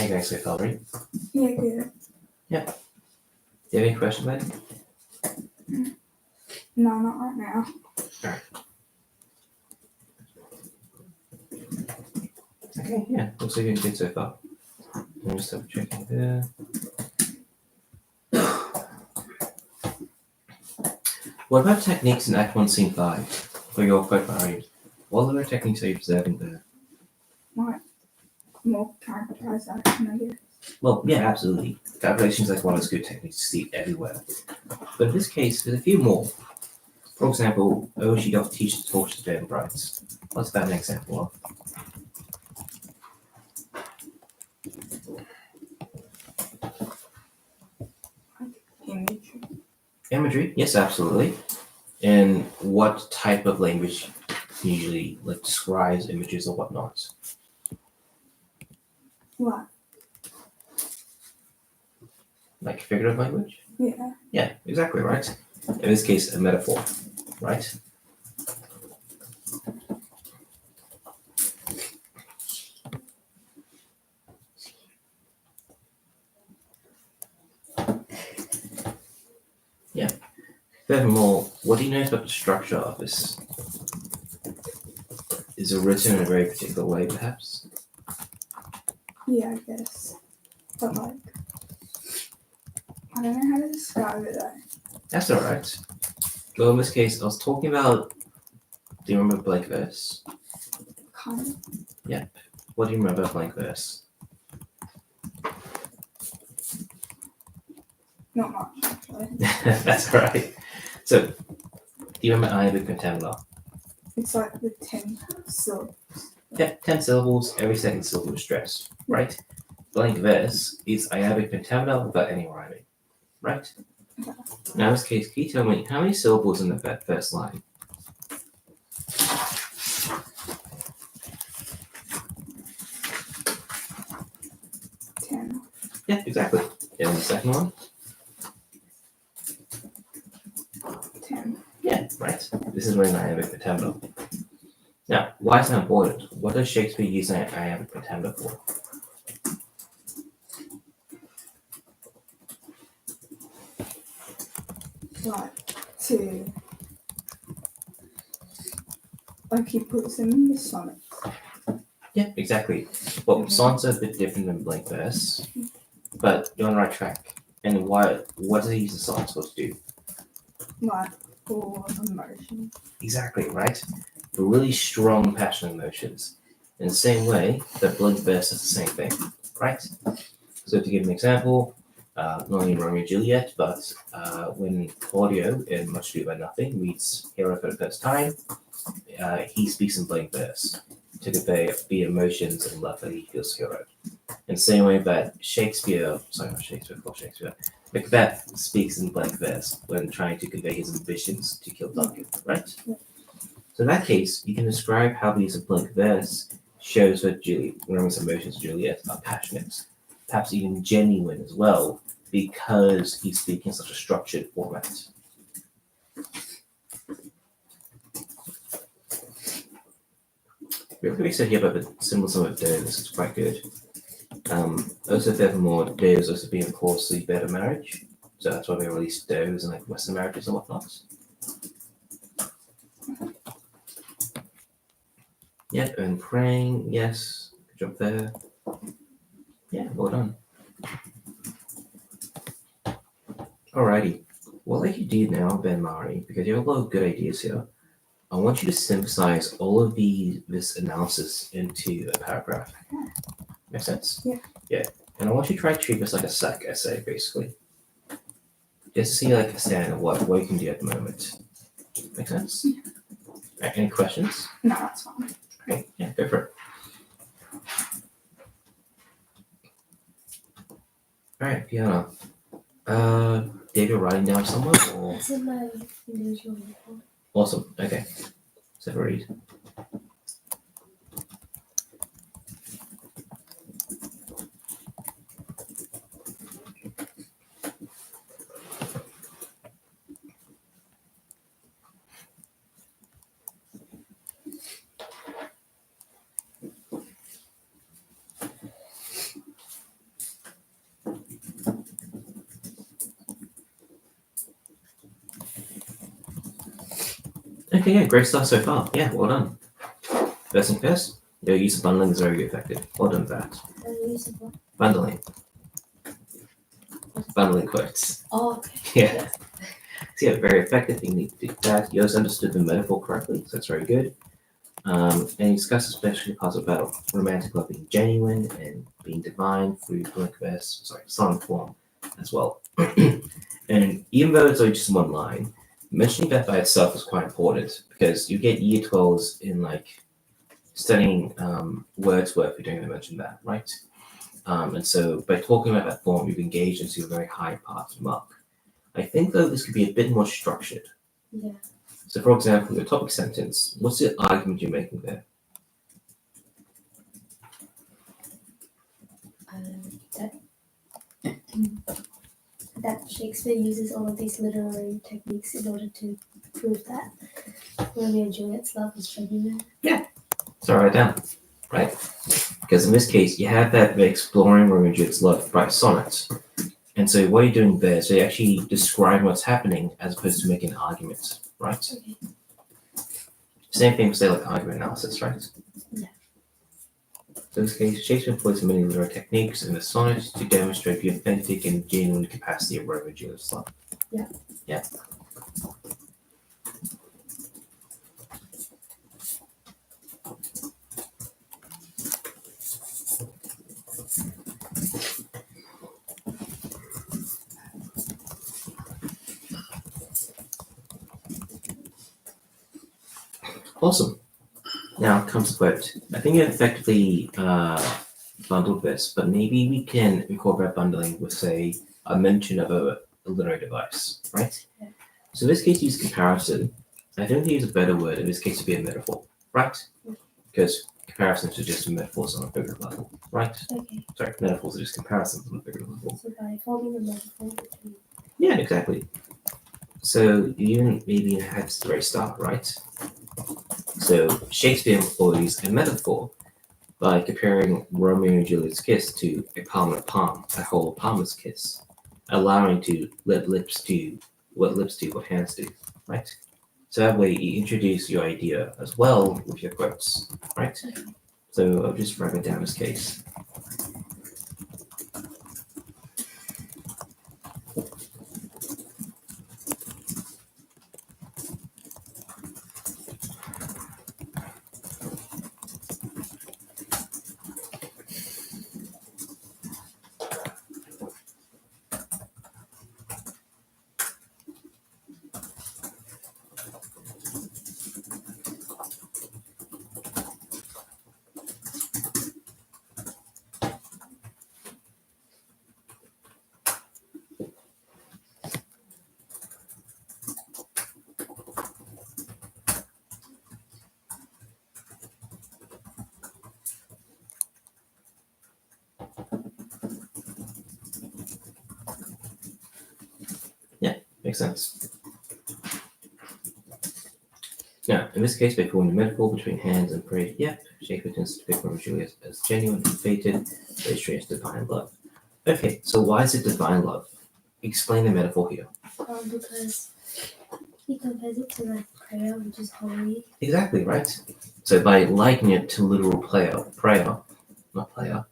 How you going so far, Marie? Yeah, good. Do you have any questions, mate? No, not right now. Okay, yeah. Looks like you're good so far. I'm just double checking there. What about techniques in Act 1, Scene 5 for your quote married? What other techniques are you observing there? Like, more characterized action, I guess. Well, yeah, absolutely. Calculation is like one of those good techniques to see everywhere. But in this case, there's a few more. For example, Oshidok teaches torch to dead brides. What's that an example of? Imagery. Imagery? Yes, absolutely. And what type of language usually like describes images or whatnot? What? Like figurative language? Yeah. Yeah, exactly right. In this case, a metaphor, right? Yeah. Furthermore, what do you know about the structure of this? Is it written in a very particular way, perhaps? Yeah, I guess. But like, I don't know how to describe it though. That's alright. Well, in this case, I was talking about. Do you remember blank verse? Kind of. What do you remember of blank verse? Not much, actually. That's alright. So, do you remember iambic pentameter? It's like the 10 syllables. Yeah, 10 syllables, every second syllable is stressed, right? Blank verse is iambic pentameter without any rhyming, right? Okay. Now, in this case, can you tell me how many syllables in the first line? 10. Yeah, exactly. And the second one? 10. Yeah, right. This is when iambic pentameter. Now, why is that important? What does Shakespeare use iambic pentameter for? Like, to. Like, he puts them in the sonnets. Yeah, exactly. Well, sonnets are a bit different than blank verse, but you're on the right track. And what does he use the sonnets for to do? Like, for emotion. Exactly, right? For really strong, passionate emotions. In the same way that blank verse is the same thing, right? So to give an example, not only Romeo and Juliet, but when Claudio in Much Ado About Nothing meets Hero for the first time, he speaks in blank verse to convey the emotions and love that he feels for Hero. In the same way that Macbeth speaks in blank verse when trying to convey his ambitions to kill Duncan, right? Yeah. So in that case, you can describe how the use of blank verse shows that Romeo's emotions of Juliet are passionate, perhaps even genuine as well, because he's speaking in such a structured format. We have to here about the symbolism of This is quite good. Also, furthermore, Doe's also being closely better marriage. So that's why they released Doe's and like Western marriages and whatnot. Yep, and praying, yes. Good job there. Yeah, well done. Alrighty. Well, like you did now, Ben Mari, because you have a lot of good ideas here, I want you to synthesize all of this analysis into a paragraph. Make sense? Yeah. Yeah. And I want you to try to treat this like a SAC essay, basically. Just to see like a standard of what you can do at the moment. Make sense? Yeah. Right, any questions? No, that's fine. Great. Yeah, go for it. Alright, Fiona. Dave, you're writing down somewhere or It's in my individual report. awesome. Okay. So read. Okay, yeah, great stuff so far. Yeah, well done. First thing first, your use of bundling is very effective. Well done for that. Use of what? Bundling. Bundling quotes. Oh, okay. Yeah. Yes. So yeah, very effective. You need to do that. You also understood the metaphor correctly, so that's very good. And you discussed especially parts about romantic love being genuine and being divine through sonic form as well. And even though it's only just one line, mentioning that by itself is quite important because you get year 12s in like studying Wordsworth, you're going to mention that, right? And so by talking about that form, you've engaged into a very high part mark. I think though this could be a bit more structured. Yeah. So for example, your topic sentence, what's the argument you're making there? That that Shakespeare uses all of these literary techniques in order to prove that Romeo and Juliet's love is genuine. So write it down, right? Because in this case, you have that exploring Romeo and Juliet's love by sonnet. And so what you're doing there, so you're actually describing what's happening as opposed to making an argument, right? Okay. Same thing, say like argument analysis, right? Yeah. So in this case, Shakespeare employs many literary techniques in the sonnet to demonstrate the authentic and genuine capacity of Romeo and Juliet's love. Yeah. Yeah. Awesome. Now comes the quote. I think you effectively bundled this, but maybe we can incorporate bundling with, say, a mention of a literary device, right? Yeah. So in this case, use comparison. I think to use a better word in this case would be a metaphor, right? Because comparisons are just metaphors on a bigger level, right? Okay. Sorry, metaphors are just comparisons on a bigger level. So by forming a metaphor between Yeah, exactly. So you maybe have the very start, right? So Shakespeare employs a metaphor by comparing Romeo and Juliet's kiss to a palm and a palm, a whole palmer's kiss, allowing to let lips do what lips do, what hands do, right? So that way you introduce your idea as well with your quotes, right? Okay. So I'll just write it down this case. Makes sense. Now, in this case, by forming a metaphor between hands and prey, yep, Shakespeare tends to depict Romeo and Juliet as genuine and fated, very strange divine love. Okay, so why is it divine love? Explain the metaphor here. Because he compares it to like prayer, which is holy. Exactly, right? So by likening it to literal prayer, not player,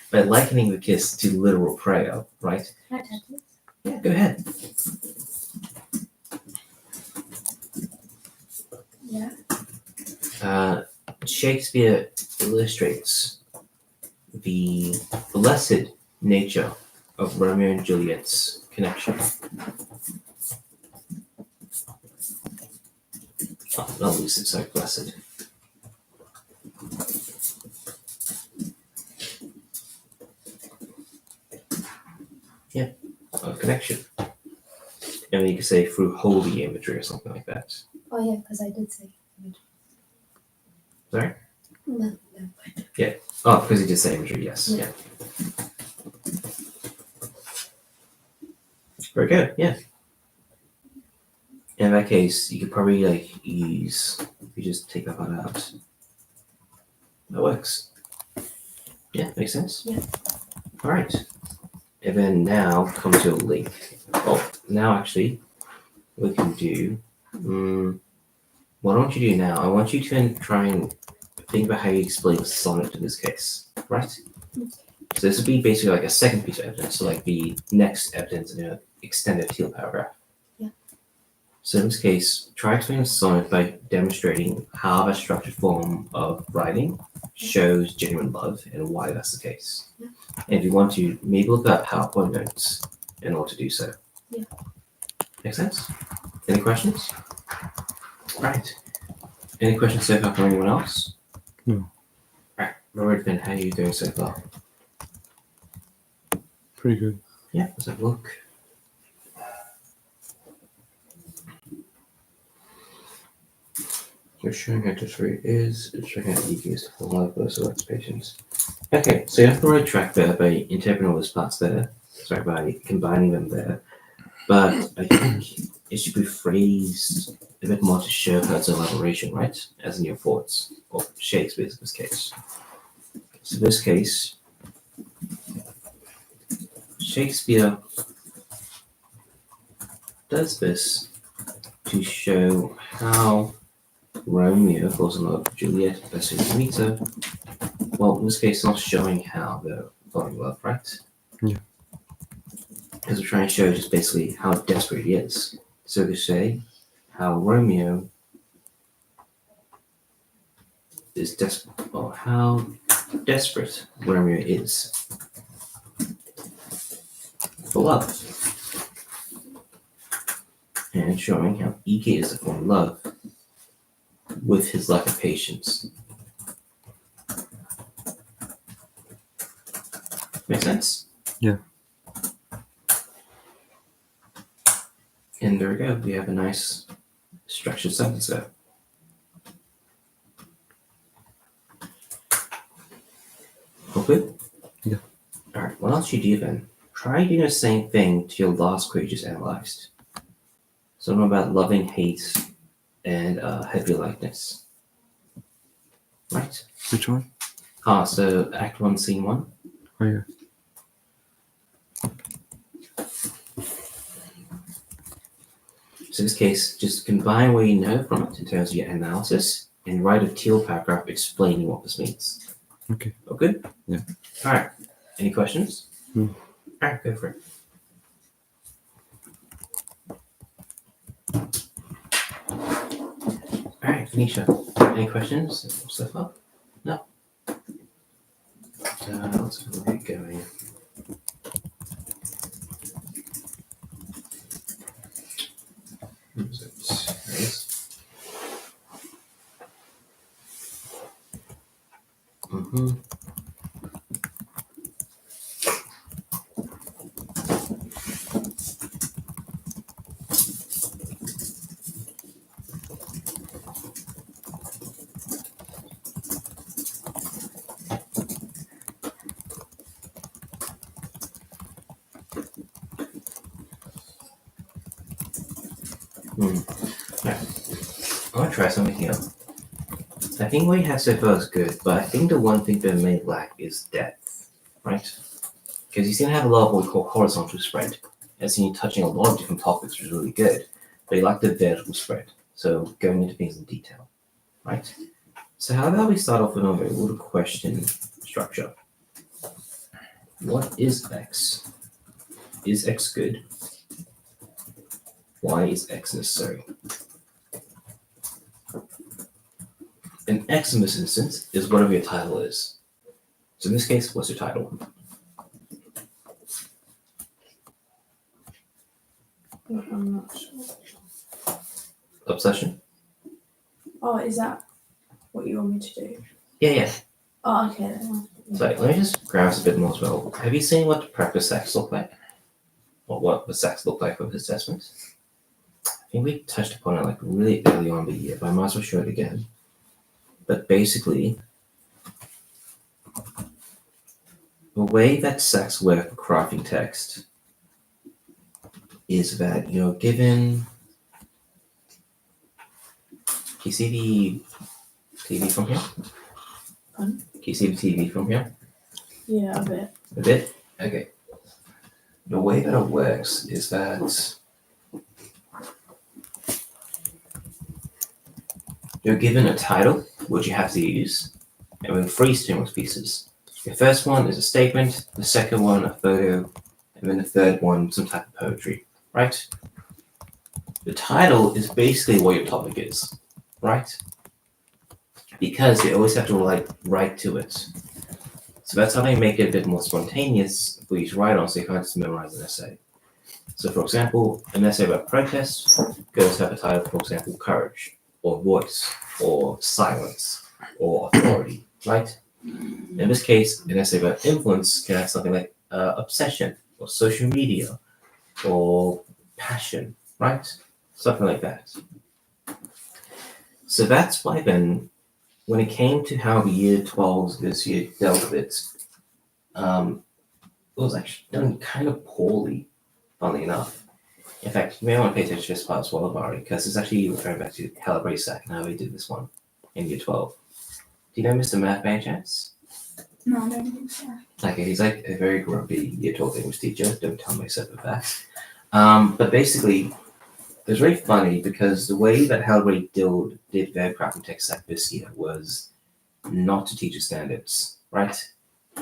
by likening the kiss to literal prayer, right? Can I touch this? Yeah, go ahead. Yeah. Shakespeare illustrates the blessed nature of Romeo and Juliet's connection. Oh, not lucid, sorry, blessed. Yeah, connection. And you could say through holy imagery or something like that. Oh yeah, because I did say. Sorry? No. Oh, because you did say imagery, yes. Yeah. Yeah. Very good, yeah. In that case, you could probably like use, if you just take that part out. That works. Yeah, makes sense. Yeah. All right. And then now comes your link. Oh, now actually, we can do what I want you to do now, I want you to try and think about how you explain the sonnet in this case, right? So this would be basically like a second piece of evidence, so like the next evidence in an extended Teal paragraph. Yeah. So in this case, try to explain the sonnet by demonstrating how a structured form of writing shows genuine love and why that's the case. Yeah. And if you want to, maybe look up PowerPoint notes in order to do so. Yeah. Make sense? Any questions? Right. Any questions so far from anyone else? No. Right. Robert, Finn, how are you doing so far? Pretty good. Yeah, let's have a look. We're showing how different it is. It's showing how easy it is to fall in love versus its patience. Okay, so you have the right track there by interpreting all those parts there. Sorry, by combining them there. But I think it should be phrased a bit more to show Kurt's elaboration, right? As in your thoughts, or Shakespeare's in this case. So in this case, Shakespeare does this to show how Romeo falls in love with Juliet as soon as he meets her. Well, in this case, not showing how they're falling in love, right? Yeah. Because we're trying to show just basically how desperate he is. So to say how Romeo is desperate, or how desperate Romeo is for love. And showing how eager he is to fall in love with his lack of patience. Make sense? Yeah. And there we go. We have a nice structured sentence there. All good? Yeah. Alright, what else you do then? Try doing the same thing to your last quote you just analyzed. Something about loving, hate, and heavy likeness. Right? Which one? So Act 1, Scene 1. Oh yeah. So in this case, just combine what you know from it in terms of your analysis and write a teal paragraph explaining what this means. Okay. Oh, good? Yeah. All right. Any questions? No. All right, go for it. All right, Anisha, any questions so far? No? Let's get going. Oops, there it is. Mm-hmm. Yeah. I want to try something here. I think what you have so far is good, but I think the one thing that may lack is depth, right? Because you seem to have a lot of what we call horizontal spread, as in you're touching a lot of different topics, which is really good, but you lack the vertical spread, so going into things in detail, right? So how about we start off with a little question structure. What is X? Is X good? Why is X necessary? And X in this instance is whatever your title is. So in this case, what's your title? I'm not sure. Obsession? Oh, is that what you want me to do? Yeah. Oh, okay. Then. So let me just grab us a bit more as well. Have you seen what practice sex look like? Or what the sex looked like with assessment? I think we touched upon it like really early on in the year, but I might as well show it again. But basically, the way that sex works for crafting text is that you're given. Can you see the TV from here? Pardon? Can you see the TV from here? Yeah, a bit. A bit? Okay. The way that it works is that you're given a title which you have to use, and then 3 stimulus pieces. The first one is a statement, the second one a photo, and then the third one some type of poetry, right? The title is basically what your topic is, right? Because you always have to write to it. So that's how they make it a bit more spontaneous for you to write on, so you can't just memorize an essay. So for example, an essay about protest goes to have a title, for example, courage, or voice, or silence, or authority, right? In this case, an essay about influence can have something like obsession, or social media, or passion, right? Something like that. So that's why then, when it came to how the year 12s this year dealt with it, it was actually done kind of poorly, funnily enough. In fact, you may want to pay attention to this part as well, Barry, because it's actually referring back to Calibre Sack and how they did this one in year 12. Do you know Mr. Math by any chance? No, I don't think so. Okay, he's like a very grumpy year 12 English teacher. Don't tell me I said that. But basically, it was very funny because the way that Hellray did their craft and tech stack this year was not to teacher standards, right?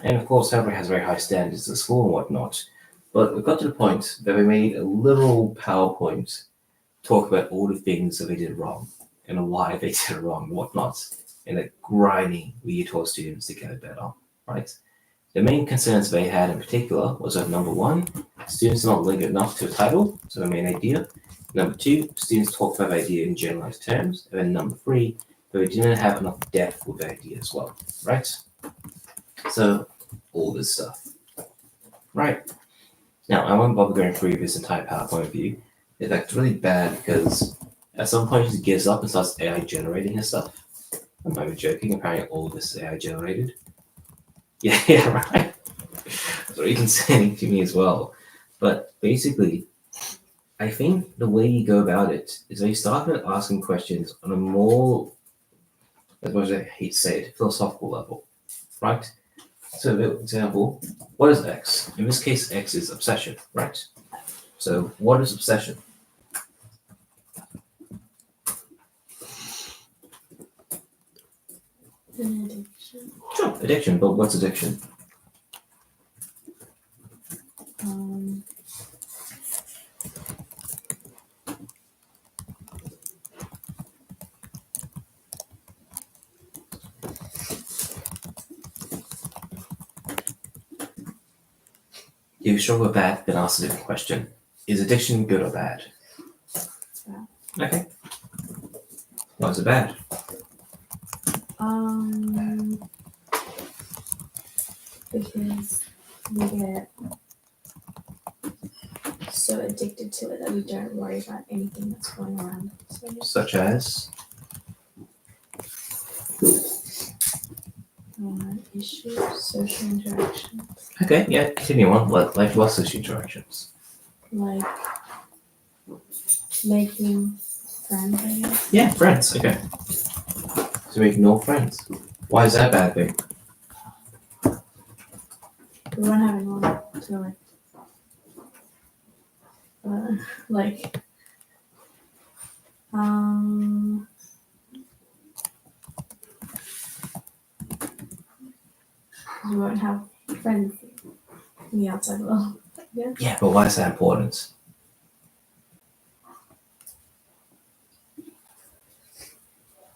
And of course, Hellray has very high standards at school and whatnot. But it got to the point that we made a literal PowerPoint talk about all the things that they did wrong and why they did it wrong and whatnot, and like grinding the year 12 students to get it better, right? The main concerns they had in particular was that number 1, students are not linked enough to a title, so the main idea. Number 2, students talk about the idea in generalized terms. And then number 3, they didn't have enough depth with the idea as well, right? So, all this stuff. Right. Now, I won't bother going through this entire PowerPoint view. In fact, it's really bad because at some point he gives up and starts AI generating his stuff. I'm not even joking, apparently all of this is AI generated. Yeah, right. That's what even saying to me as well. But basically, I think the way you go about it is they started asking questions on a more, as much as I hate to say it, philosophical level, right? So, for example, what is X? In this case, X is obsession, right? So, what is obsession? An addiction. Sure, addiction, but what's addiction? If you struggle with that, then ask a different question. Is addiction good or bad? Bad. Okay. Why is it bad? Because we get so addicted to it that we don't worry about anything that's going around. So Such as? issues, social interactions, Okay, yeah, continue on. Like what social interactions? like making friends, I guess. Yeah, friends, okay. So make no friends. Why is that a bad thing? We weren't having one, so we won't have friends in the outside world. Yeah, but why is that important?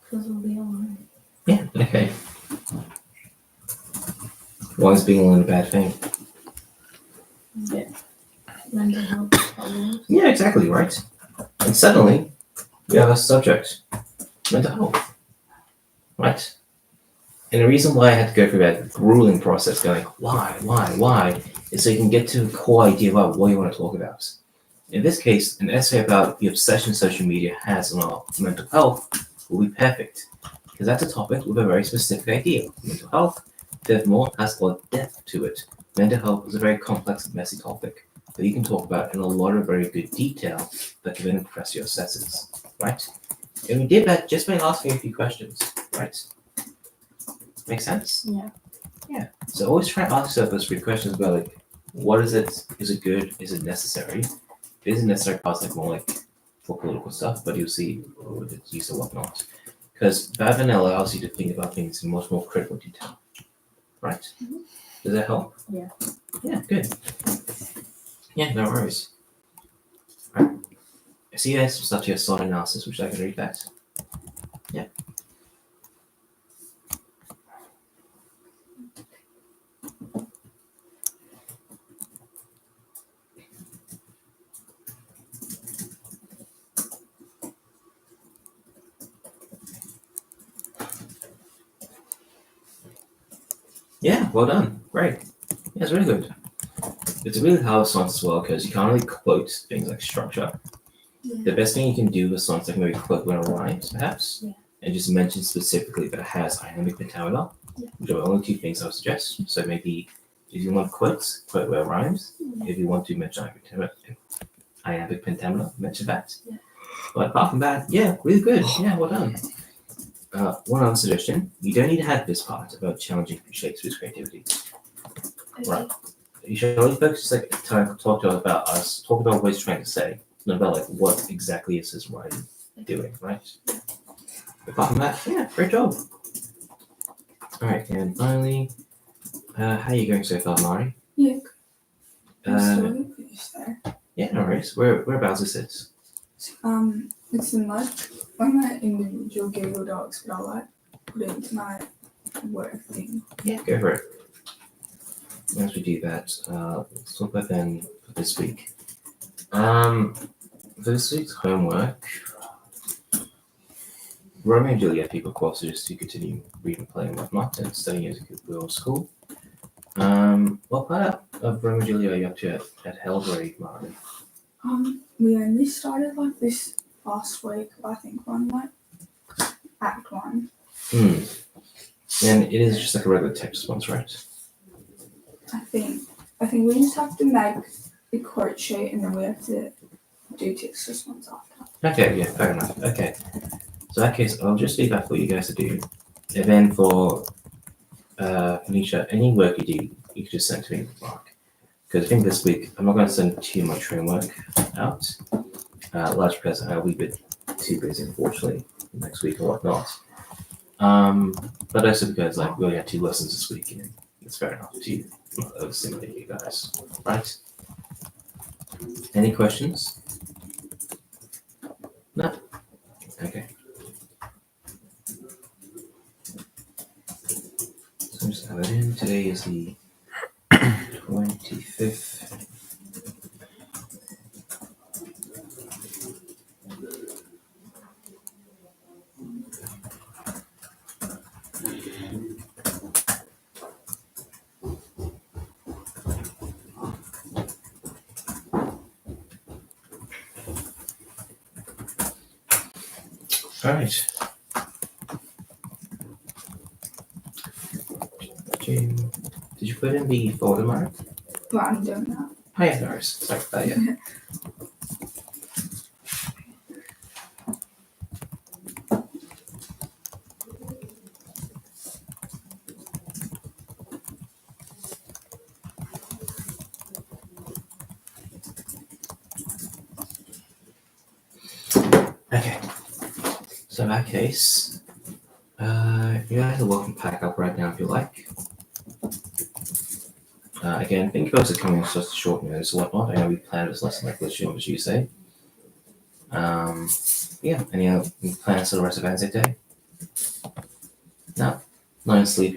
Because we'll be alone. Yeah, okay. Why is being alone a bad thing? Get mental health problems. Yeah, exactly, right. And suddenly, we have a subject, mental health, right? And the reason why I had to go through that grueling process, going, why, is so you can get to the core idea about what you want to talk about. In this case, an essay about the obsession social media has on our mental health will be perfect, because that's a topic with a very specific idea. Mental health, furthermore, has a lot of depth to it. Mental health is a very complex and messy topic that you can talk about in a lot of very good detail that can then impress your assessors, right? And we did that just by asking a few questions, right? Make sense? Yeah. Yeah. So always try to ask yourself those 3 questions about like, what is it? Is it good? Is it necessary? If it isn't necessary, parts like more like for political stuff, but you'll see with its use or whatnot. Because Babin allows you to think about things in much more critical detail. Right? Mhm. Does that help? Yeah. Yeah, good. Yeah, no worries. Alright. I see you have some stuff to your SWOT analysis, which I can read that. Yeah. Yeah, well done. Great. Yeah, it's really good. It's a really hard science as well because you can't really quote things like structure. Yeah. The best thing you can do with science like maybe quote when it rhymes, perhaps, Yeah. and just mention specifically that it has iambic pentameter, Yeah. which are the only two things I would suggest. So maybe if you want quotes, quote where it rhymes. Yeah. If you want to mention iambic pentameter, mention that. Yeah. But apart from that, yeah, really good. Yeah, well done. One other suggestion: you don't need to have this part about challenging Shakespeare's creativity. Okay. Right. You should only focus like talk to us about us, talk about what he's trying to say, not about like what exactly is his writing doing, right? Apart from that, yeah, great job. All right, and finally, how are you going so far, Mari? Yeah, I'm Uh, still gonna finish there. yeah, no worries. Whereabouts is it? It's in like one of my individual Google Docs, but I'll like put it into my work thing. Yeah, go for it. As we do that, let's talk about then for this week. For this week's homework, Romeo and Juliet people, of course, are just to continue reading, playing, whatnot, and studying as a good will school. What part of Romeo and Juliet are you up to at Hellgrave, Martin? We only started like this last week. I think on like Act 1. And it is just like a regular text response, right? I think we just have to make the quote sheet and then we have to do text response after. Okay, yeah, fair enough. Okay. So in that case, I'll just leave that for you guys to do. And then for Nisha, any work you do, you can just send to me, Mark. Because I think this week, I'm not going to send too much homework out. Largely because I'll be a bit too busy, unfortunately, next week or whatnot. But also because like we only had 2 lessons this week, and it's fair enough to overstimulate you guys, right? Any questions? No? Okay. So just have it in. Today is the 25th. All right. Did you put in the folder, Mark? But I'm doing that. Oh yeah, no worries. Sorry about that, yeah. Okay. So in that case, you guys are welcome to pack up right now if you like. Again, thank you guys for coming on such short notice and whatnot. I know we planned this lesson like literally on Tuesday. Yeah, any plans for the rest of Wednesday day? No? Not sleeping.